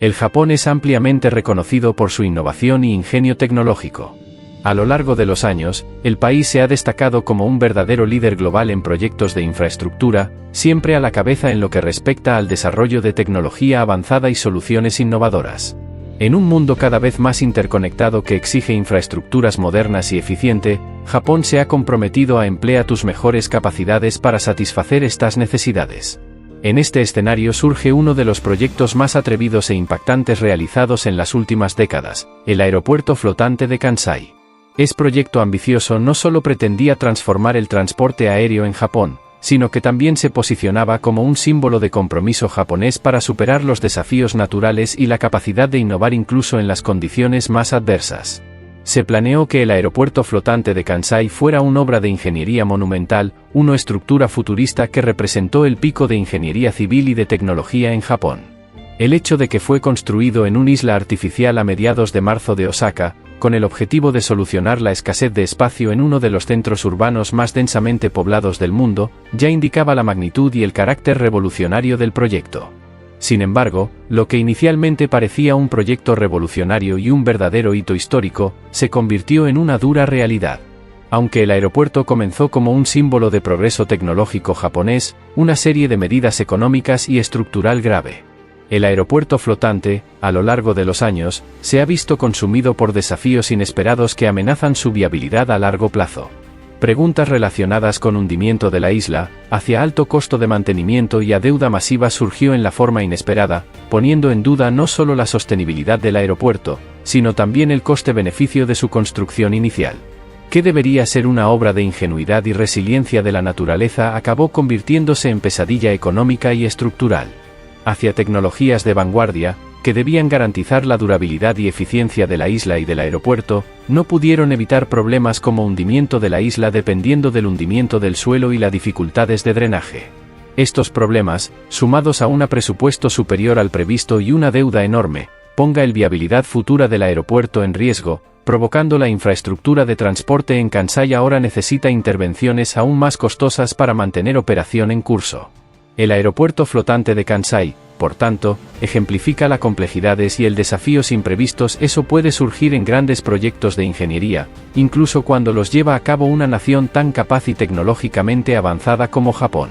El Japón es ampliamente reconocido por su innovación y ingenio tecnológico. A lo largo de los años, el país se ha destacado como un verdadero líder global en proyectos de infraestructura, siempre a la cabeza en lo que respecta al desarrollo de tecnología avanzada y soluciones innovadoras. En un mundo cada vez más interconectado que exige infraestructuras modernas y eficiente, Japón se ha comprometido a emplear tus mejores capacidades para satisfacer estas necesidades. En este escenario surge uno de los proyectos más atrevidos e impactantes realizados en las últimas décadas, el aeropuerto flotante de Kansai. Este proyecto ambicioso no solo pretendía transformar el transporte aéreo en Japón, sino que también se posicionaba como un símbolo de compromiso japonés para superar los desafíos naturales y la capacidad de innovar incluso en las condiciones más adversas. Se planeó que el aeropuerto flotante de Kansai fuera una obra de ingeniería monumental, una estructura futurista que representó el pico de ingeniería civil y de tecnología en Japón. El hecho de que fue construido en una isla artificial a mediados de marzo de Osaka, con el objetivo de solucionar la escasez de espacio en uno de los centros urbanos más densamente poblados del mundo, ya indicaba la magnitud y el carácter revolucionario del proyecto. Sin embargo, lo que inicialmente parecía un proyecto revolucionario y un verdadero hito histórico, se convirtió en una dura realidad. Aunque el aeropuerto comenzó como un símbolo de progreso tecnológico japonés, una serie de medidas económicas y estructural grave. El aeropuerto flotante, a lo largo de los años, se ha visto consumido por desafíos inesperados que amenazan su viabilidad a largo plazo. Preguntas relacionadas con hundimiento de la isla, hacia alto costo de mantenimiento y a deuda masiva surgió en la forma inesperada, poniendo en duda no solo la sostenibilidad del aeropuerto, sino también el coste-beneficio de su construcción inicial. ¿Qué debería ser una obra de ingenuidad y resiliencia de la naturaleza acabó convirtiéndose en pesadilla económica y estructural? Hacia tecnologías de vanguardia, que debían garantizar la durabilidad y eficiencia de la isla y del aeropuerto, no pudieron evitar problemas como hundimiento de la isla dependiendo del hundimiento del suelo y las dificultades de drenaje. Estos problemas, sumados a un presupuesto superior al previsto y una deuda enorme, ponga la viabilidad futura del aeropuerto en riesgo, provocando la infraestructura de transporte en Kansai ahora necesita intervenciones aún más costosas para mantener operación en curso. El aeropuerto flotante de Kansai, por tanto, ejemplifica las complejidades y el desafíos imprevistos. Eso puede surgir en grandes proyectos de ingeniería, incluso cuando los lleva a cabo una nación tan capaz y tecnológicamente avanzada como Japón.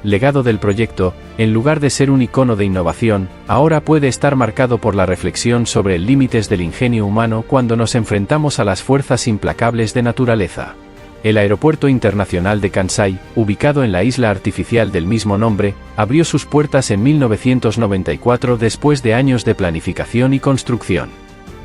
Legado del proyecto, en lugar de ser un icono de innovación, ahora puede estar marcado por la reflexión sobre los límites del ingenio humano cuando nos enfrentamos a las fuerzas implacables de naturaleza. El Aeropuerto Internacional de Kansai, ubicado en la isla artificial del mismo nombre, abrió sus puertas en 1994 después de años de planificación y construcción.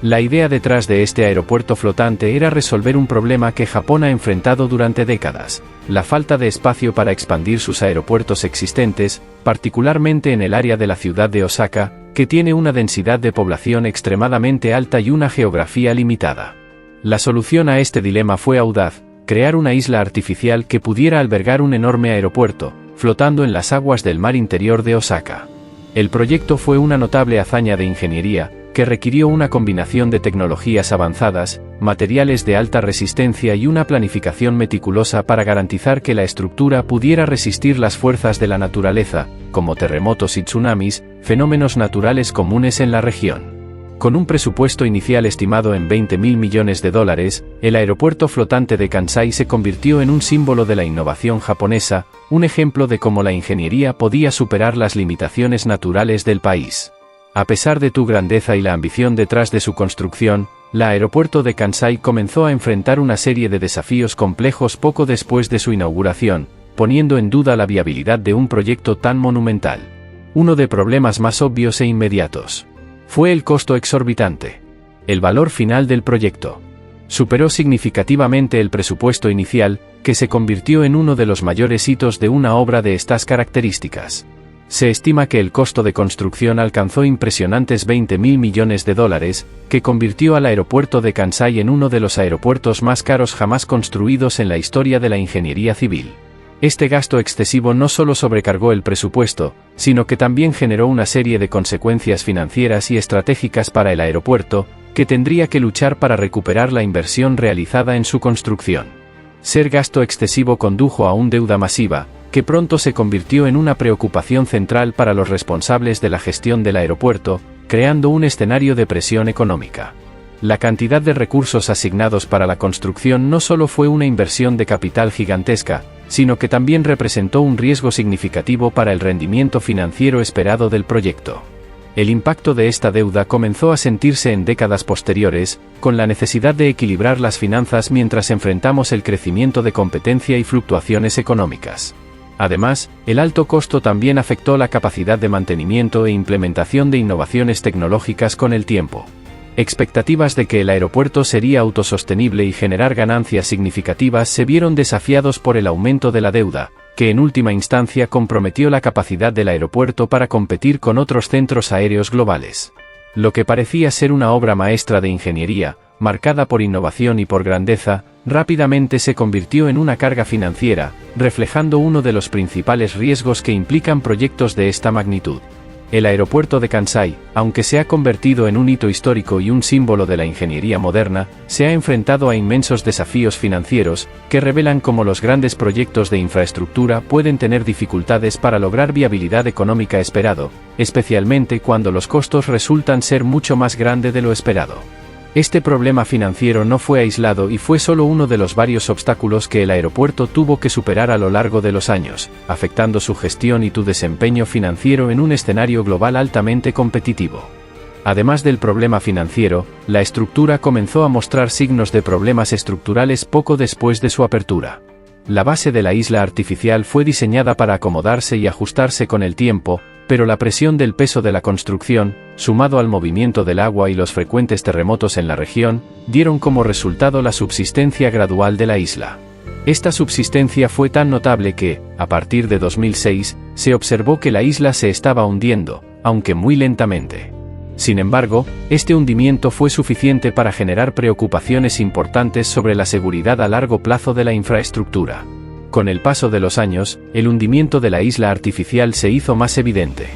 La idea detrás de este aeropuerto flotante era resolver un problema que Japón ha enfrentado durante décadas: la falta de espacio para expandir sus aeropuertos existentes, particularmente en el área de la ciudad de Osaka, que tiene una densidad de población extremadamente alta y una geografía limitada. La solución a este dilema fue audaz: crear una isla artificial que pudiera albergar un enorme aeropuerto, flotando en las aguas del mar interior de Osaka. El proyecto fue una notable hazaña de ingeniería, que requirió una combinación de tecnologías avanzadas, materiales de alta resistencia y una planificación meticulosa para garantizar que la estructura pudiera resistir las fuerzas de la naturaleza, como terremotos y tsunamis, fenómenos naturales comunes en la región. Con un presupuesto inicial estimado en $20.000 millones, el aeropuerto flotante de Kansai se convirtió en un símbolo de la innovación japonesa, un ejemplo de cómo la ingeniería podía superar las limitaciones naturales del país. A pesar de su grandeza y la ambición detrás de su construcción, el aeropuerto de Kansai comenzó a enfrentar una serie de desafíos complejos poco después de su inauguración, poniendo en duda la viabilidad de un proyecto tan monumental. Uno de los problemas más obvios e inmediatos fue el costo exorbitante. El valor final del proyecto superó significativamente el presupuesto inicial, que se convirtió en uno de los mayores hitos de una obra de estas características. Se estima que el costo de construcción alcanzó impresionantes $20.000 millones, que convirtió al aeropuerto de Kansai en uno de los aeropuertos más caros jamás construidos en la historia de la ingeniería civil. Este gasto excesivo no solo sobrecargó el presupuesto, sino que también generó una serie de consecuencias financieras y estratégicas para el aeropuerto, que tendría que luchar para recuperar la inversión realizada en su construcción. Ser gasto excesivo condujo a una deuda masiva, que pronto se convirtió en una preocupación central para los responsables de la gestión del aeropuerto, creando un escenario de presión económica. La cantidad de recursos asignados para la construcción no solo fue una inversión de capital gigantesca, sino que también representó un riesgo significativo para el rendimiento financiero esperado del proyecto. El impacto de esta deuda comenzó a sentirse en décadas posteriores, con la necesidad de equilibrar las finanzas mientras enfrentamos el crecimiento de competencia y fluctuaciones económicas. Además, el alto costo también afectó la capacidad de mantenimiento e implementación de innovaciones tecnológicas con el tiempo. Expectativas de que el aeropuerto sería autosostenible y generar ganancias significativas se vieron desafiados por el aumento de la deuda, que en última instancia comprometió la capacidad del aeropuerto para competir con otros centros aéreos globales. Lo que parecía ser una obra maestra de ingeniería, marcada por innovación y por grandeza, rápidamente se convirtió en una carga financiera, reflejando uno de los principales riesgos que implican proyectos de esta magnitud. El aeropuerto de Kansai, aunque se ha convertido en un hito histórico y un símbolo de la ingeniería moderna, se ha enfrentado a inmensos desafíos financieros, que revelan cómo los grandes proyectos de infraestructura pueden tener dificultades para lograr viabilidad económica esperado, especialmente cuando los costos resultan ser mucho más grandes de lo esperado. Este problema financiero no fue aislado y fue solo uno de los varios obstáculos que el aeropuerto tuvo que superar a lo largo de los años, afectando su gestión y su desempeño financiero en un escenario global altamente competitivo. Además del problema financiero, la estructura comenzó a mostrar signos de problemas estructurales poco después de su apertura. La base de la isla artificial fue diseñada para acomodarse y ajustarse con el tiempo, pero la presión del peso de la construcción, sumado al movimiento del agua y los frecuentes terremotos en la región, dieron como resultado la subsistencia gradual de la isla. Esta subsistencia fue tan notable que, a partir de 2006, se observó que la isla se estaba hundiendo, aunque muy lentamente. Sin embargo, este hundimiento fue suficiente para generar preocupaciones importantes sobre la seguridad a largo plazo de la infraestructura. Con el paso de los años, el hundimiento de la isla artificial se hizo más evidente.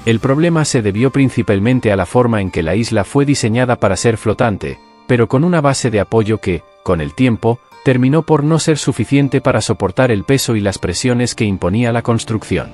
El problema se debió principalmente a la forma en que la isla fue diseñada para ser flotante, pero con una base de apoyo que, con el tiempo, terminó por no ser suficiente para soportar el peso y las presiones que imponía la construcción.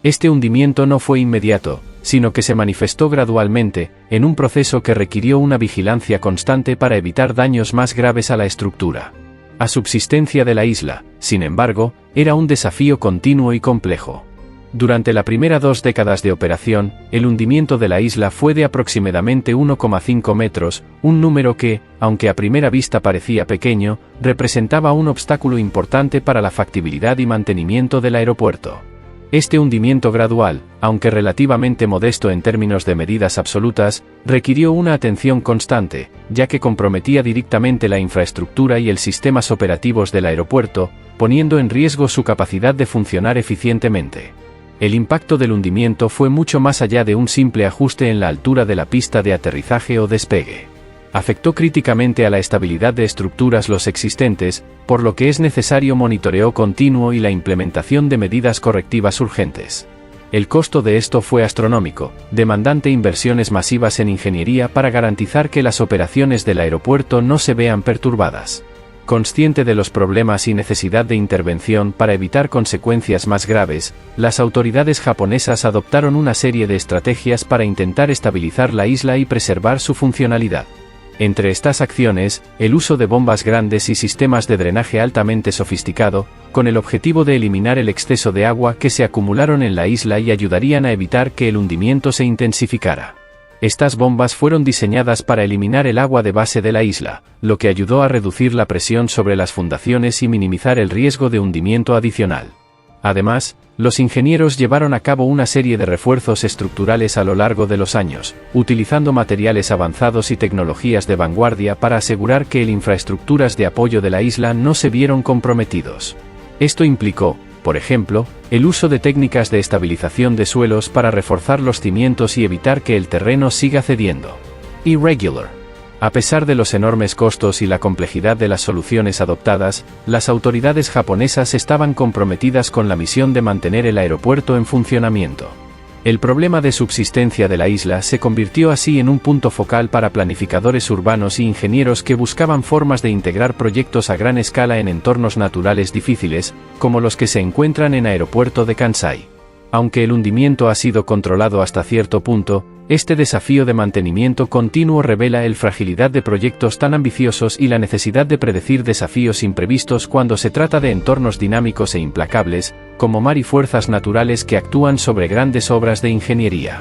Este hundimiento no fue inmediato, sino que se manifestó gradualmente, en un proceso que requirió una vigilancia constante para evitar daños más graves a la estructura. La subsistencia de la isla, sin embargo, era un desafío continuo y complejo. Durante la primera 2 décadas de operación, el hundimiento de la isla fue de aproximadamente 1,5 metros, un número que, aunque a primera vista parecía pequeño, representaba un obstáculo importante para la factibilidad y mantenimiento del aeropuerto. Este hundimiento gradual, aunque relativamente modesto en términos de medidas absolutas, requirió una atención constante, ya que comprometía directamente la infraestructura y el sistemas operativos del aeropuerto, poniendo en riesgo su capacidad de funcionar eficientemente. El impacto del hundimiento fue mucho más allá de un simple ajuste en la altura de la pista de aterrizaje o despegue. Afectó críticamente a la estabilidad de estructuras los existentes, por lo que es necesario monitoreo continuo y la implementación de medidas correctivas urgentes. El costo de esto fue astronómico, demandante inversiones masivas en ingeniería para garantizar que las operaciones del aeropuerto no se vean perturbadas. Consciente de los problemas y necesidad de intervención para evitar consecuencias más graves, las autoridades japonesas adoptaron una serie de estrategias para intentar estabilizar la isla y preservar su funcionalidad. Entre estas acciones, el uso de bombas grandes y sistemas de drenaje altamente sofisticado, con el objetivo de eliminar el exceso de agua que se acumularon en la isla y ayudarían a evitar que el hundimiento se intensificara. Estas bombas fueron diseñadas para eliminar el agua de base de la isla, lo que ayudó a reducir la presión sobre las fundaciones y minimizar el riesgo de hundimiento adicional. Además, los ingenieros llevaron a cabo una serie de refuerzos estructurales a lo largo de los años, utilizando materiales avanzados y tecnologías de vanguardia para asegurar que las infraestructuras de apoyo de la isla no se vieron comprometidos. Esto implicó, por ejemplo, el uso de técnicas de estabilización de suelos para reforzar los cimientos y evitar que el terreno siga cediendo. Irregular. A pesar de los enormes costos y la complejidad de las soluciones adoptadas, las autoridades japonesas estaban comprometidas con la misión de mantener el aeropuerto en funcionamiento. El problema de subsistencia de la isla se convirtió así en un punto focal para planificadores urbanos y ingenieros que buscaban formas de integrar proyectos a gran escala en entornos naturales difíciles, como los que se encuentran en Aeropuerto de Kansai. Aunque el hundimiento ha sido controlado hasta cierto punto, este desafío de mantenimiento continuo revela la fragilidad de proyectos tan ambiciosos y la necesidad de predecir desafíos imprevistos cuando se trata de entornos dinámicos e implacables, como mar y fuerzas naturales que actúan sobre grandes obras de ingeniería.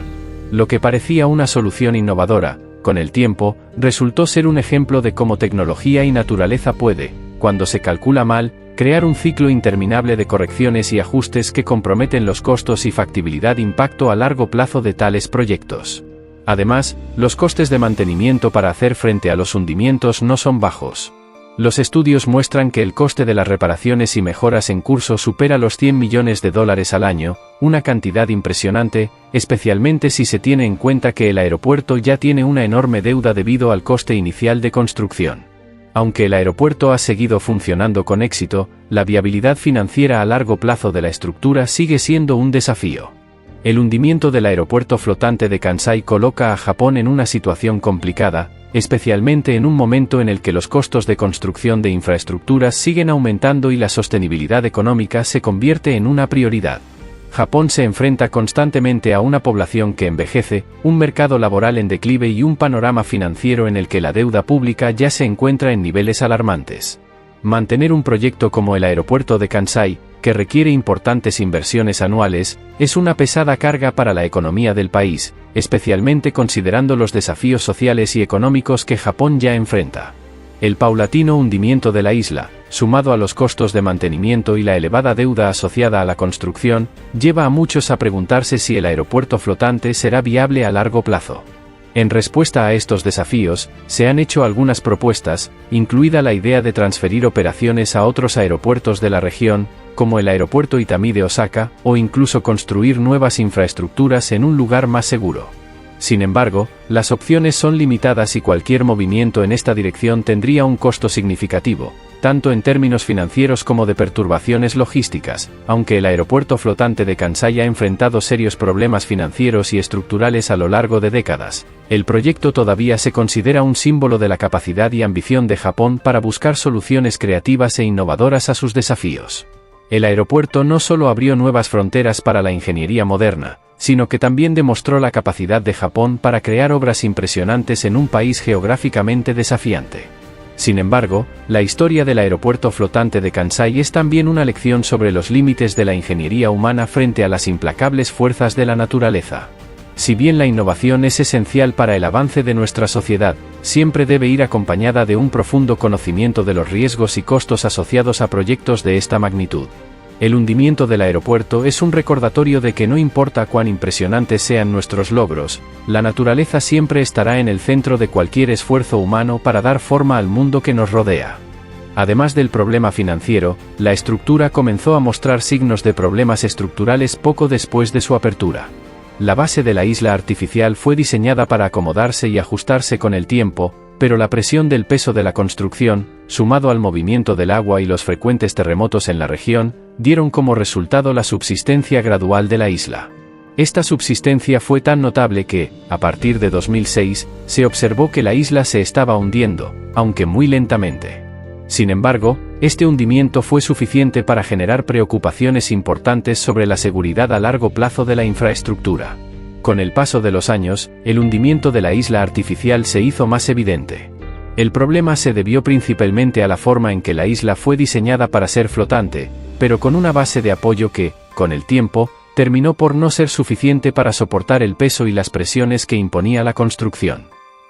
Lo que parecía una solución innovadora, con el tiempo, resultó ser un ejemplo de cómo tecnología y naturaleza puede, cuando se calcula mal, crear un ciclo interminable de correcciones y ajustes que comprometen los costos y factibilidad de impacto a largo plazo de tales proyectos. Además, los costes de mantenimiento para hacer frente a los hundimientos no son bajos. Los estudios muestran que el coste de las reparaciones y mejoras en curso supera los $100 millones al año, una cantidad impresionante, especialmente si se tiene en cuenta que el aeropuerto ya tiene una enorme deuda debido al coste inicial de construcción. Aunque el aeropuerto ha seguido funcionando con éxito, la viabilidad financiera a largo plazo de la estructura sigue siendo un desafío. El hundimiento del aeropuerto flotante de Kansai coloca a Japón en una situación complicada, especialmente en un momento en el que los costos de construcción de infraestructuras siguen aumentando y la sostenibilidad económica se convierte en una prioridad. Japón se enfrenta constantemente a una población que envejece, un mercado laboral en declive y un panorama financiero en el que la deuda pública ya se encuentra en niveles alarmantes. Mantener un proyecto como el aeropuerto de Kansai, que requiere importantes inversiones anuales, es una pesada carga para la economía del país, especialmente considerando los desafíos sociales y económicos que Japón ya enfrenta. El paulatino hundimiento de la isla, sumado a los costos de mantenimiento y la elevada deuda asociada a la construcción, lleva a muchos a preguntarse si el aeropuerto flotante será viable a largo plazo. En respuesta a estos desafíos, se han hecho algunas propuestas, incluida la idea de transferir operaciones a otros aeropuertos de la región, como el aeropuerto Itami de Osaka, o incluso construir nuevas infraestructuras en un lugar más seguro. Sin embargo, las opciones son limitadas y cualquier movimiento en esta dirección tendría un costo significativo, tanto en términos financieros como de perturbaciones logísticas. Aunque el aeropuerto flotante de Kansai ha enfrentado serios problemas financieros y estructurales a lo largo de décadas, el proyecto todavía se considera un símbolo de la capacidad y ambición de Japón para buscar soluciones creativas e innovadoras a sus desafíos. El aeropuerto no solo abrió nuevas fronteras para la ingeniería moderna, sino que también demostró la capacidad de Japón para crear obras impresionantes en un país geográficamente desafiante. Sin embargo, la historia del aeropuerto flotante de Kansai es también una lección sobre los límites de la ingeniería humana frente a las implacables fuerzas de la naturaleza. Si bien la innovación es esencial para el avance de nuestra sociedad, siempre debe ir acompañada de un profundo conocimiento de los riesgos y costos asociados a proyectos de esta magnitud. El hundimiento del aeropuerto es un recordatorio de que no importa cuán impresionantes sean nuestros logros, la naturaleza siempre estará en el centro de cualquier esfuerzo humano para dar forma al mundo que nos rodea. Además del problema financiero, la estructura comenzó a mostrar signos de problemas estructurales poco después de su apertura. La base de la isla artificial fue diseñada para acomodarse y ajustarse con el tiempo, pero la presión del peso de la construcción, sumado al movimiento del agua y los frecuentes terremotos en la región, dieron como resultado la subsistencia gradual de la isla. Esta subsistencia fue tan notable que, a partir de 2006, se observó que la isla se estaba hundiendo, aunque muy lentamente. Sin embargo, este hundimiento fue suficiente para generar preocupaciones importantes sobre la seguridad a largo plazo de la infraestructura. Con el paso de los años, el hundimiento de la isla artificial se hizo más evidente. El problema se debió principalmente a la forma en que la isla fue diseñada para ser flotante, pero con una base de apoyo que, con el tiempo, terminó por no ser suficiente para soportar el peso y las presiones que imponía la construcción.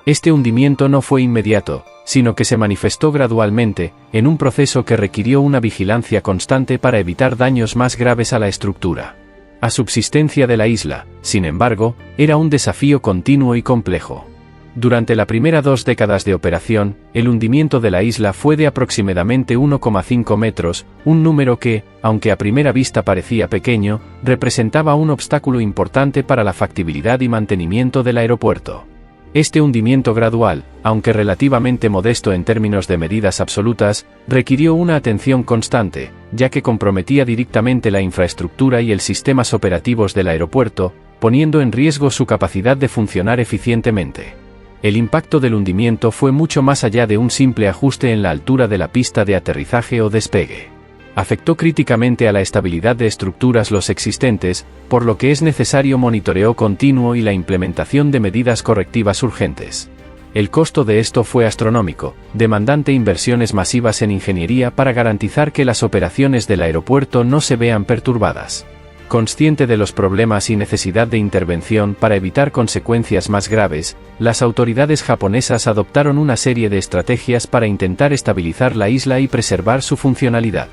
Este hundimiento no fue inmediato, sino que se manifestó gradualmente, en un proceso que requirió una vigilancia constante para evitar daños más graves a la estructura. La subsistencia de la isla, sin embargo, era un desafío continuo y complejo. Durante la primera 2 décadas de operación, el hundimiento de la isla fue de aproximadamente 1,5 metros, un número que, aunque a primera vista parecía pequeño, representaba un obstáculo importante para la factibilidad y mantenimiento del aeropuerto. Este hundimiento gradual, aunque relativamente modesto en términos de medidas absolutas, requirió una atención constante, ya que comprometía directamente la infraestructura y el sistemas operativos del aeropuerto, poniendo en riesgo su capacidad de funcionar eficientemente. El impacto del hundimiento fue mucho más allá de un simple ajuste en la altura de la pista de aterrizaje o despegue. Afectó críticamente a la estabilidad de estructuras los existentes, por lo que es necesario monitoreo continuo y la implementación de medidas correctivas urgentes. El costo de esto fue astronómico, demandante inversiones masivas en ingeniería para garantizar que las operaciones del aeropuerto no se vean perturbadas. Consciente de los problemas y necesidad de intervención para evitar consecuencias más graves, las autoridades japonesas adoptaron una serie de estrategias para intentar estabilizar la isla y preservar su funcionalidad.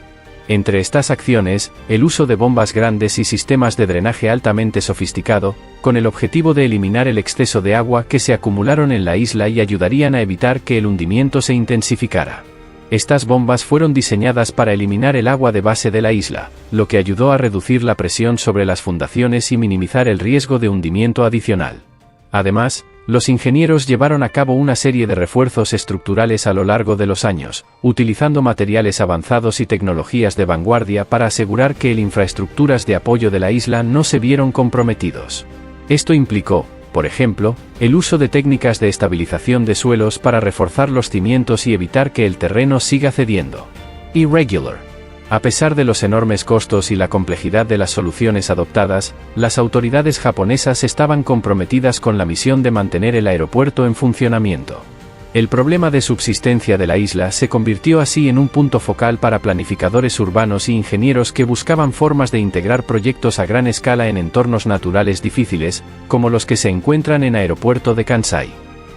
Entre estas acciones, el uso de bombas grandes y sistemas de drenaje altamente sofisticado, con el objetivo de eliminar el exceso de agua que se acumularon en la isla y ayudarían a evitar que el hundimiento se intensificara. Estas bombas fueron diseñadas para eliminar el agua de base de la isla, lo que ayudó a reducir la presión sobre las fundaciones y minimizar el riesgo de hundimiento adicional. Además, los ingenieros llevaron a cabo una serie de refuerzos estructurales a lo largo de los años, utilizando materiales avanzados y tecnologías de vanguardia para asegurar que las infraestructuras de apoyo de la isla no se vieron comprometidos. Esto implicó, por ejemplo, el uso de técnicas de estabilización de suelos para reforzar los cimientos y evitar que el terreno siga cediendo. Irregular. A pesar de los enormes costos y la complejidad de las soluciones adoptadas, las autoridades japonesas estaban comprometidas con la misión de mantener el aeropuerto en funcionamiento. El problema de subsistencia de la isla se convirtió así en un punto focal para planificadores urbanos e ingenieros que buscaban formas de integrar proyectos a gran escala en entornos naturales difíciles, como los que se encuentran en Aeropuerto de Kansai.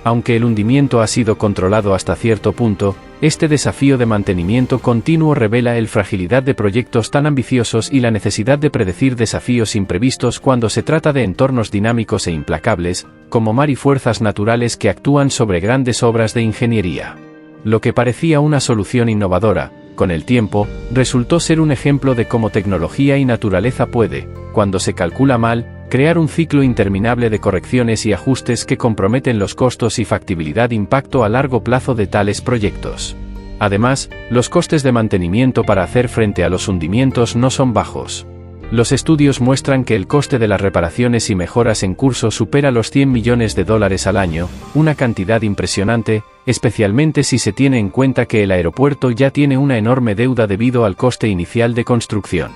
Aunque el hundimiento ha sido controlado hasta cierto punto, este desafío de mantenimiento continuo revela la fragilidad de proyectos tan ambiciosos y la necesidad de predecir desafíos imprevistos cuando se trata de entornos dinámicos e implacables, como mar y fuerzas naturales que actúan sobre grandes obras de ingeniería. Lo que parecía una solución innovadora, con el tiempo, resultó ser un ejemplo de cómo tecnología y naturaleza puede, cuando se calcula mal, crear un ciclo interminable de correcciones y ajustes que comprometen los costos y factibilidad impacto a largo plazo de tales proyectos. Además, los costes de mantenimiento para hacer frente a los hundimientos no son bajos. Los estudios muestran que el coste de las reparaciones y mejoras en curso supera los $100 millones al año, una cantidad impresionante, especialmente si se tiene en cuenta que el aeropuerto ya tiene una enorme deuda debido al coste inicial de construcción.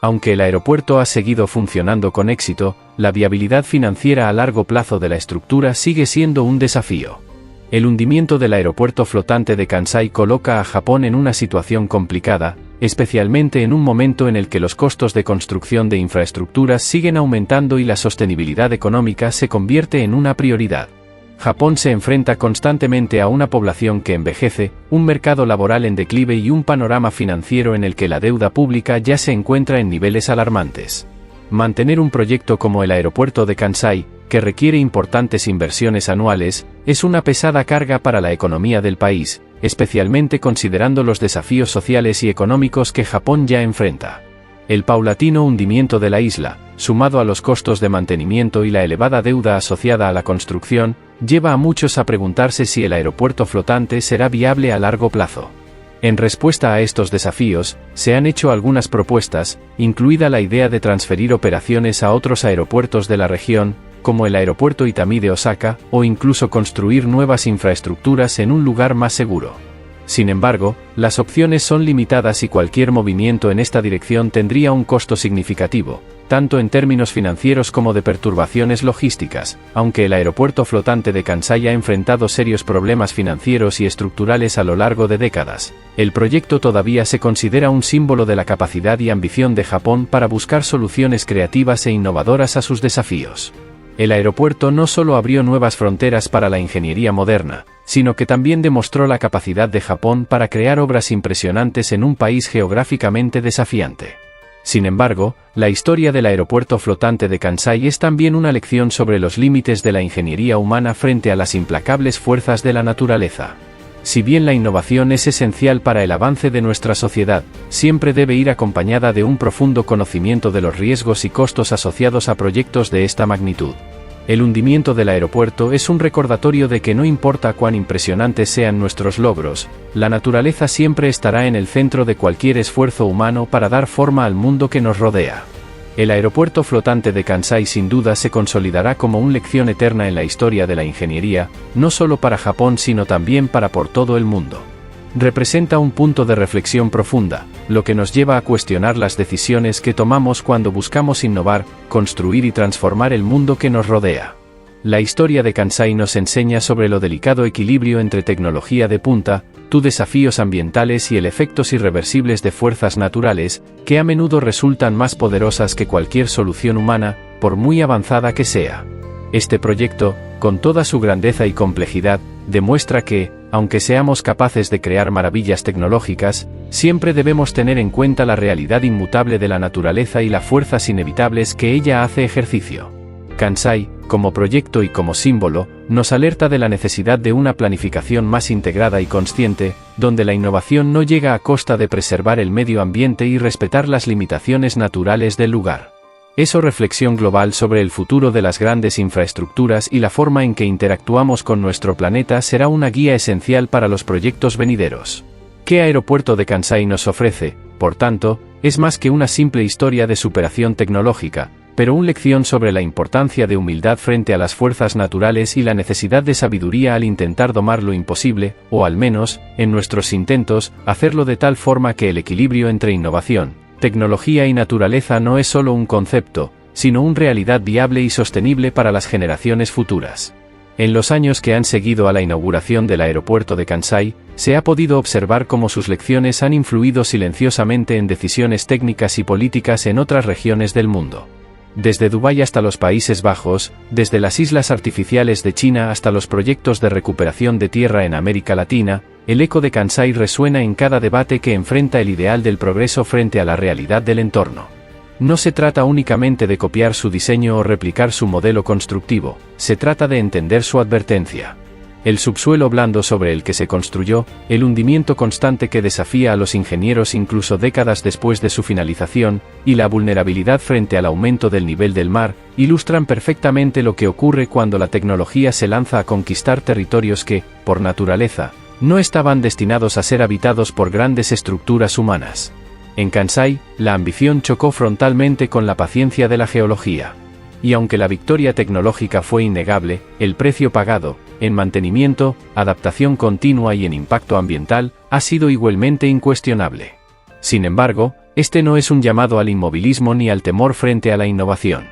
Aunque el aeropuerto ha seguido funcionando con éxito, la viabilidad financiera a largo plazo de la estructura sigue siendo un desafío. El hundimiento del aeropuerto flotante de Kansai coloca a Japón en una situación complicada, especialmente en un momento en el que los costos de construcción de infraestructuras siguen aumentando y la sostenibilidad económica se convierte en una prioridad. Japón se enfrenta constantemente a una población que envejece, un mercado laboral en declive y un panorama financiero en el que la deuda pública ya se encuentra en niveles alarmantes. Mantener un proyecto como el aeropuerto de Kansai, que requiere importantes inversiones anuales, es una pesada carga para la economía del país, especialmente considerando los desafíos sociales y económicos que Japón ya enfrenta. El paulatino hundimiento de la isla, sumado a los costos de mantenimiento y la elevada deuda asociada a la construcción, lleva a muchos a preguntarse si el aeropuerto flotante será viable a largo plazo. En respuesta a estos desafíos, se han hecho algunas propuestas, incluida la idea de transferir operaciones a otros aeropuertos de la región, como el aeropuerto Itami de Osaka, o incluso construir nuevas infraestructuras en un lugar más seguro. Sin embargo, las opciones son limitadas y cualquier movimiento en esta dirección tendría un costo significativo, tanto en términos financieros como de perturbaciones logísticas. Aunque el aeropuerto flotante de Kansai ha enfrentado serios problemas financieros y estructurales a lo largo de décadas, el proyecto todavía se considera un símbolo de la capacidad y ambición de Japón para buscar soluciones creativas e innovadoras a sus desafíos. El aeropuerto no solo abrió nuevas fronteras para la ingeniería moderna, sino que también demostró la capacidad de Japón para crear obras impresionantes en un país geográficamente desafiante. Sin embargo, la historia del aeropuerto flotante de Kansai es también una lección sobre los límites de la ingeniería humana frente a las implacables fuerzas de la naturaleza. Si bien la innovación es esencial para el avance de nuestra sociedad, siempre debe ir acompañada de un profundo conocimiento de los riesgos y costos asociados a proyectos de esta magnitud. El hundimiento del aeropuerto es un recordatorio de que no importa cuán impresionantes sean nuestros logros, la naturaleza siempre estará en el centro de cualquier esfuerzo humano para dar forma al mundo que nos rodea. El aeropuerto flotante de Kansai sin duda se consolidará como una lección eterna en la historia de la ingeniería, no solo para Japón sino también para por todo el mundo. Representa un punto de reflexión profunda, lo que nos lleva a cuestionar las decisiones que tomamos cuando buscamos innovar, construir y transformar el mundo que nos rodea. La historia de Kansai nos enseña sobre lo delicado equilibrio entre tecnología de punta, desafíos ambientales y el efectos irreversibles de fuerzas naturales, que a menudo resultan más poderosas que cualquier solución humana, por muy avanzada que sea. Este proyecto, con toda su grandeza y complejidad, demuestra que, aunque seamos capaces de crear maravillas tecnológicas, siempre debemos tener en cuenta la realidad inmutable de la naturaleza y las fuerzas inevitables que ella hace ejercicio. Kansai, como proyecto y como símbolo, nos alerta de la necesidad de una planificación más integrada y consciente, donde la innovación no llega a costa de preservar el medio ambiente y respetar las limitaciones naturales del lugar. Es reflexión global sobre el futuro de las grandes infraestructuras y la forma en que interactuamos con nuestro planeta será una guía esencial para los proyectos venideros. ¿Qué aeropuerto de Kansai nos ofrece, por tanto, es más que una simple historia de superación tecnológica, pero una lección sobre la importancia de humildad frente a las fuerzas naturales y la necesidad de sabiduría al intentar domar lo imposible, o al menos, en nuestros intentos, hacerlo de tal forma que el equilibrio entre innovación, tecnología y naturaleza no es solo un concepto, sino una realidad viable y sostenible para las generaciones futuras. En los años que han seguido a la inauguración del aeropuerto de Kansai, se ha podido observar cómo sus lecciones han influido silenciosamente en decisiones técnicas y políticas en otras regiones del mundo. Desde Dubái hasta los Países Bajos, desde las islas artificiales de China hasta los proyectos de recuperación de tierra en América Latina, el eco de Kansai resuena en cada debate que enfrenta el ideal del progreso frente a la realidad del entorno. No se trata únicamente de copiar su diseño o replicar su modelo constructivo, se trata de entender su advertencia. El subsuelo blando sobre el que se construyó, el hundimiento constante que desafía a los ingenieros incluso décadas después de su finalización, y la vulnerabilidad frente al aumento del nivel del mar, ilustran perfectamente lo que ocurre cuando la tecnología se lanza a conquistar territorios que, por naturaleza, no estaban destinados a ser habitados por grandes estructuras humanas. En Kansai, la ambición chocó frontalmente con la paciencia de la geología. Y aunque la victoria tecnológica fue innegable, el precio pagado, en mantenimiento, adaptación continua y en impacto ambiental, ha sido igualmente incuestionable. Sin embargo, este no es un llamado al inmovilismo ni al temor frente a la innovación.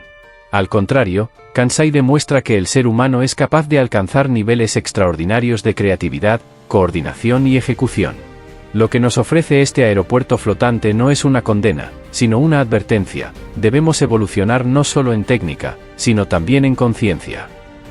Al contrario, Kansai demuestra que el ser humano es capaz de alcanzar niveles extraordinarios de creatividad, coordinación y ejecución. Lo que nos ofrece este aeropuerto flotante no es una condena, sino una advertencia: debemos evolucionar no solo en técnica, sino también en conciencia.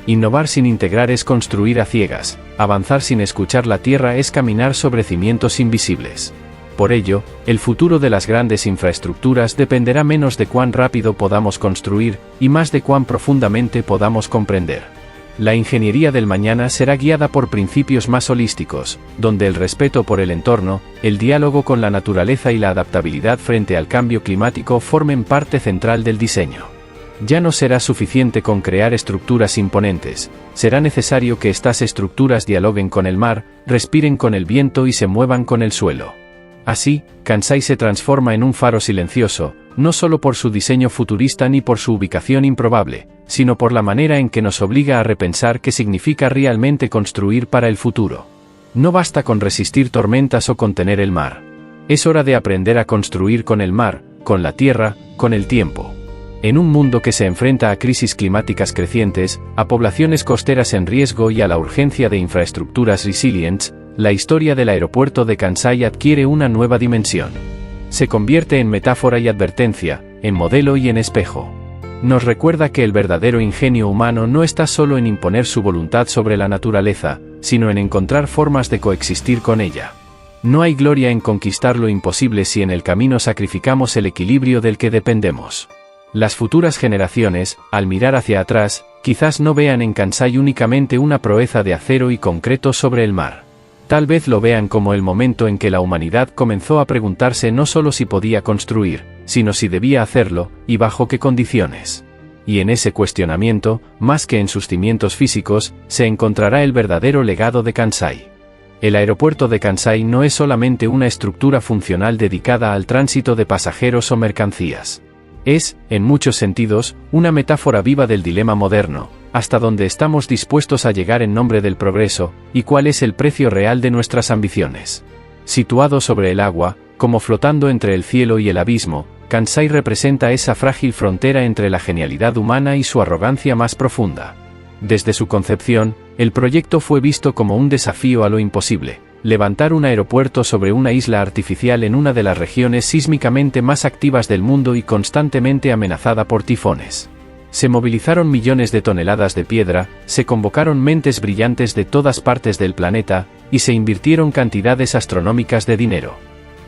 Innovar sin integrar es construir a ciegas, avanzar sin escuchar la tierra es caminar sobre cimientos invisibles. Por ello, el futuro de las grandes infraestructuras dependerá menos de cuán rápido podamos construir, y más de cuán profundamente podamos comprender. La ingeniería del mañana será guiada por principios más holísticos, donde el respeto por el entorno, el diálogo con la naturaleza y la adaptabilidad frente al cambio climático formen parte central del diseño. Ya no será suficiente con crear estructuras imponentes, será necesario que estas estructuras dialoguen con el mar, respiren con el viento y se muevan con el suelo. Así, Kansai se transforma en un faro silencioso, no solo por su diseño futurista ni por su ubicación improbable, sino por la manera en que nos obliga a repensar qué significa realmente construir para el futuro. No basta con resistir tormentas o contener el mar. Es hora de aprender a construir con el mar, con la tierra, con el tiempo. En un mundo que se enfrenta a crisis climáticas crecientes, a poblaciones costeras en riesgo y a la urgencia de infraestructuras resilientes, la historia del aeropuerto de Kansai adquiere una nueva dimensión. Se convierte en metáfora y advertencia, en modelo y en espejo. Nos recuerda que el verdadero ingenio humano no está solo en imponer su voluntad sobre la naturaleza, sino en encontrar formas de coexistir con ella. No hay gloria en conquistar lo imposible si en el camino sacrificamos el equilibrio del que dependemos. Las futuras generaciones, al mirar hacia atrás, quizás no vean en Kansai únicamente una proeza de acero y concreto sobre el mar. Tal vez lo vean como el momento en que la humanidad comenzó a preguntarse no solo si podía construir, sino si debía hacerlo, y bajo qué condiciones. Y en ese cuestionamiento, más que en sus cimientos físicos, se encontrará el verdadero legado de Kansai. El aeropuerto de Kansai no es solamente una estructura funcional dedicada al tránsito de pasajeros o mercancías. Es, en muchos sentidos, una metáfora viva del dilema moderno, hasta dónde estamos dispuestos a llegar en nombre del progreso, y cuál es el precio real de nuestras ambiciones. Situado sobre el agua, como flotando entre el cielo y el abismo, Kansai representa esa frágil frontera entre la genialidad humana y su arrogancia más profunda. Desde su concepción, el proyecto fue visto como un desafío a lo imposible: levantar un aeropuerto sobre una isla artificial en una de las regiones sísmicamente más activas del mundo y constantemente amenazada por tifones. Se movilizaron millones de toneladas de piedra, se convocaron mentes brillantes de todas partes del planeta, y se invirtieron cantidades astronómicas de dinero.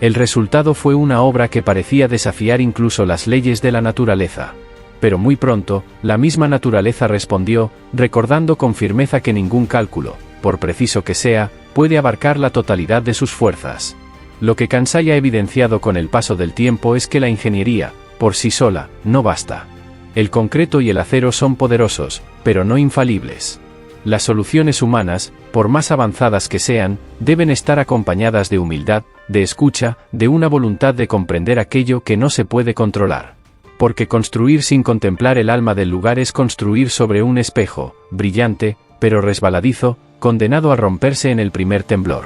El resultado fue una obra que parecía desafiar incluso las leyes de la naturaleza. Pero muy pronto, la misma naturaleza respondió, recordando con firmeza que ningún cálculo, por preciso que sea, puede abarcar la totalidad de sus fuerzas. Lo que Kansai ha evidenciado con el paso del tiempo es que la ingeniería, por sí sola, no basta. El concreto y el acero son poderosos, pero no infalibles. Las soluciones humanas, por más avanzadas que sean, deben estar acompañadas de humildad, de escucha, de una voluntad de comprender aquello que no se puede controlar. Porque construir sin contemplar el alma del lugar es construir sobre un espejo, brillante, pero resbaladizo, condenado a romperse en el primer temblor.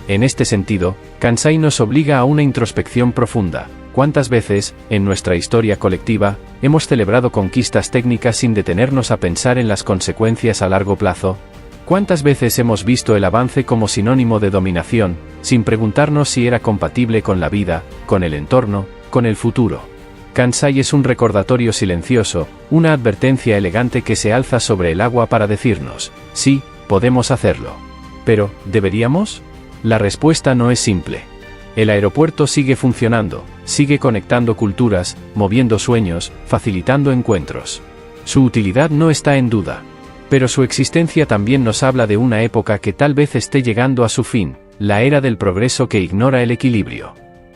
En este sentido, Kansai nos obliga a una introspección profunda. ¿Cuántas veces, en nuestra historia colectiva, hemos celebrado conquistas técnicas sin detenernos a pensar en las consecuencias a largo plazo? ¿Cuántas veces hemos visto el avance como sinónimo de dominación, sin preguntarnos si era compatible con la vida, con el entorno, con el futuro? Kansai es un recordatorio silencioso, una advertencia elegante que se alza sobre el agua para decirnos: sí, podemos hacerlo. Pero, ¿deberíamos? La respuesta no es simple. El aeropuerto sigue funcionando, sigue conectando culturas, moviendo sueños, facilitando encuentros. Su utilidad no está en duda. Pero su existencia también nos habla de una época que tal vez esté llegando a su fin, la era del progreso que ignora el equilibrio.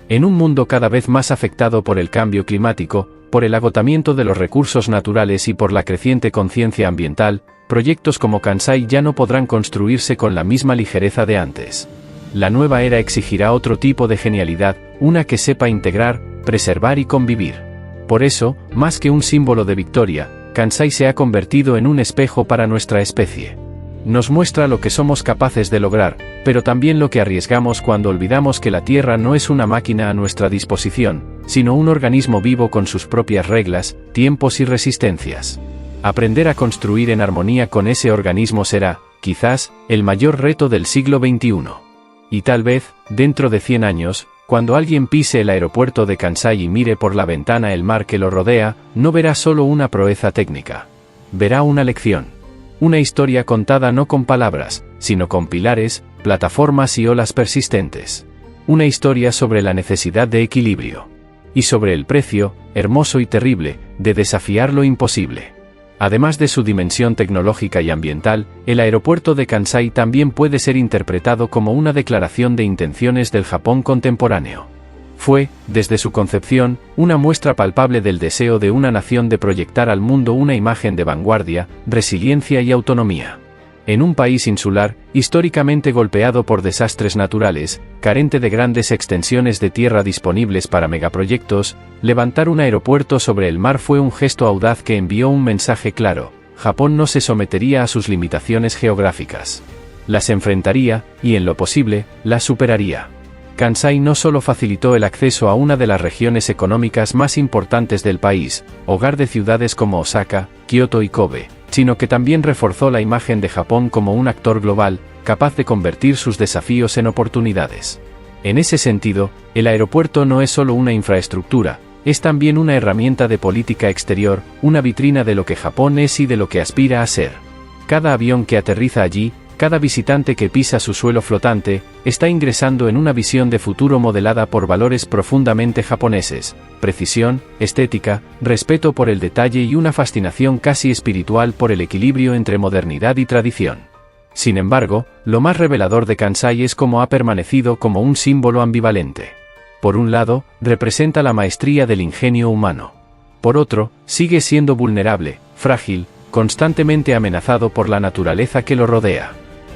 En un mundo cada vez más afectado por el cambio climático, por el agotamiento de los recursos naturales y por la creciente conciencia ambiental, proyectos como Kansai ya no podrán construirse con la misma ligereza de antes. La nueva era exigirá otro tipo de genialidad, una que sepa integrar, preservar y convivir. Por eso, más que un símbolo de victoria, Kansai se ha convertido en un espejo para nuestra especie. Nos muestra lo que somos capaces de lograr, pero también lo que arriesgamos cuando olvidamos que la Tierra no es una máquina a nuestra disposición, sino un organismo vivo con sus propias reglas, tiempos y resistencias. Aprender a construir en armonía con ese organismo será, quizás, el mayor reto del siglo XXI. Y tal vez, dentro de 100 años, cuando alguien pise el aeropuerto de Kansai y mire por la ventana el mar que lo rodea, no verá solo una proeza técnica. Verá una lección. Una historia contada no con palabras, sino con pilares, plataformas y olas persistentes. Una historia sobre la necesidad de equilibrio. Y sobre el precio, hermoso y terrible, de desafiar lo imposible. Además de su dimensión tecnológica y ambiental, el aeropuerto de Kansai también puede ser interpretado como una declaración de intenciones del Japón contemporáneo. Fue, desde su concepción, una muestra palpable del deseo de una nación de proyectar al mundo una imagen de vanguardia, resiliencia y autonomía. En un país insular, históricamente golpeado por desastres naturales, carente de grandes extensiones de tierra disponibles para megaproyectos, levantar un aeropuerto sobre el mar fue un gesto audaz que envió un mensaje claro: Japón no se sometería a sus limitaciones geográficas. Las enfrentaría, y en lo posible, las superaría. Kansai no solo facilitó el acceso a una de las regiones económicas más importantes del país, hogar de ciudades como Osaka, Kioto y Kobe, sino que también reforzó la imagen de Japón como un actor global, capaz de convertir sus desafíos en oportunidades. En ese sentido, el aeropuerto no es solo una infraestructura, es también una herramienta de política exterior, una vitrina de lo que Japón es y de lo que aspira a ser. Cada avión que aterriza allí, cada visitante que pisa su suelo flotante, está ingresando en una visión de futuro modelada por valores profundamente japoneses: precisión, estética, respeto por el detalle y una fascinación casi espiritual por el equilibrio entre modernidad y tradición. Sin embargo, lo más revelador de Kansai es cómo ha permanecido como un símbolo ambivalente. Por un lado, representa la maestría del ingenio humano. Por otro, sigue siendo vulnerable, frágil, constantemente amenazado por la naturaleza que lo rodea.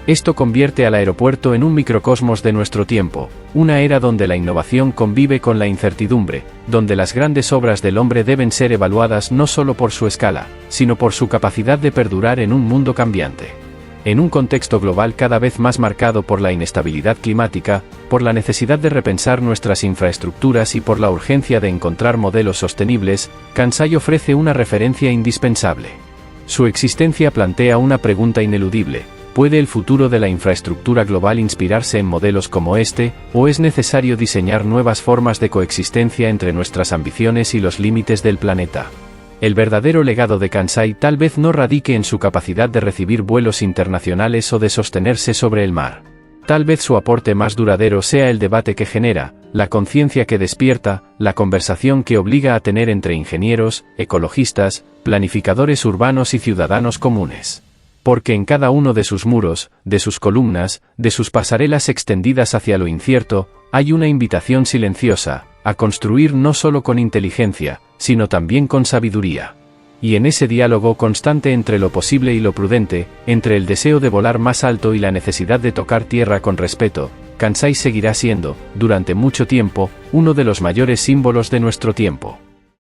Esto convierte al aeropuerto en un microcosmos de nuestro tiempo, una era donde la innovación convive con la incertidumbre, donde las grandes obras del hombre deben ser evaluadas no solo por su escala, sino por su capacidad de perdurar en un mundo cambiante. En un contexto global cada vez más marcado por la inestabilidad climática, por la necesidad de repensar nuestras infraestructuras y por la urgencia de encontrar modelos sostenibles, Kansai ofrece una referencia indispensable. Su existencia plantea una pregunta ineludible: ¿puede el futuro de la infraestructura global inspirarse en modelos como este, o es necesario diseñar nuevas formas de coexistencia entre nuestras ambiciones y los límites del planeta? El verdadero legado de Kansai tal vez no radique en su capacidad de recibir vuelos internacionales o de sostenerse sobre el mar. Tal vez su aporte más duradero sea el debate que genera, la conciencia que despierta, la conversación que obliga a tener entre ingenieros, ecologistas, planificadores urbanos y ciudadanos comunes. Porque en cada uno de sus muros, de sus columnas, de sus pasarelas extendidas hacia lo incierto, hay una invitación silenciosa, a construir no solo con inteligencia, sino también con sabiduría. Y en ese diálogo constante entre lo posible y lo prudente, entre el deseo de volar más alto y la necesidad de tocar tierra con respeto, Kansai seguirá siendo, durante mucho tiempo, uno de los mayores símbolos de nuestro tiempo.